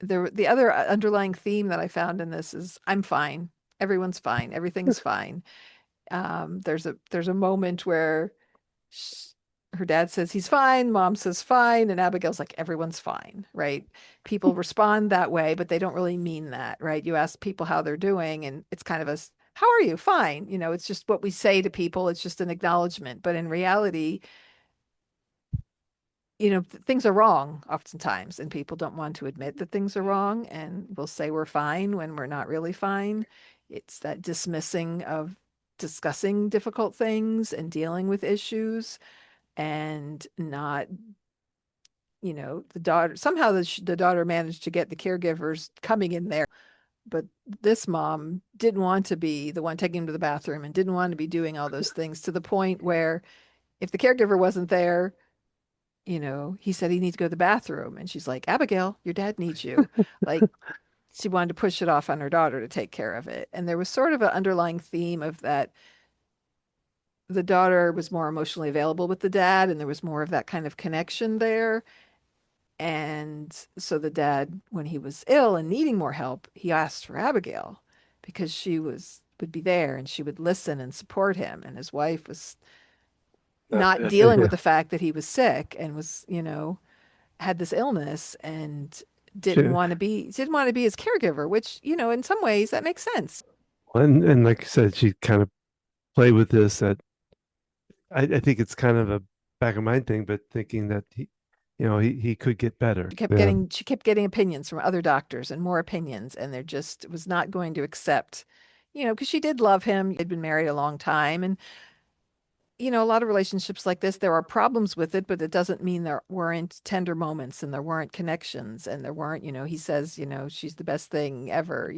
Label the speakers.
Speaker 1: the other underlying theme that I found in this is I'm fine. Everyone's fine. Everything's fine. There's a moment where sh her dad says he's fine, mom says fine, and Abigail's like everyone's fine, right? People respond that way, but they don't really mean that, right? You ask people how they're doing, and it's kind of how are you? Fine. It's just what we say to people. It's just an acknowledgement. But in reality, things are wrong oftentimes, and people don't want to admit that things are wrong, and we'll say we're fine when we're not really fine. It's that dismissing of discussing difficult things and dealing with issues and not, the daughter, somehow the daughter managed to get the caregivers coming in there, but this mom didn't want to be the one taking him to the bathroom and didn't want to be doing all those things to the point where if the caregiver wasn't there, he said he needs to go to the bathroom. And she's like, Abigail, your dad needs you. Like, she wanted to push it off on her daughter to take care of it. And there was sort of an underlying theme of that the daughter was more emotionally available with the dad, and there was more of that kind of connection there. And so the dad, when he was ill and needing more help, he asked for Abigail because she would be there and she would listen and support him. And his wife was not dealing with
Speaker 2: Yeah.
Speaker 1: the fact that he was sick and was, had this illness and
Speaker 2: She,
Speaker 1: didn't want to be his caregiver, which, in some ways that makes sense.
Speaker 2: and like you said, she kind of played with this that I think it's kind of a back of mind thing, but thinking that he could get better. Yeah.
Speaker 1: She kept getting opinions from other doctors and more opinions, and there just was not going to accept, because she did love him. They'd been married a long time, and a lot of relationships like this, there are problems with it, but it doesn't mean there weren't tender moments and there weren't connections and there weren't, he says, she's the best thing ever.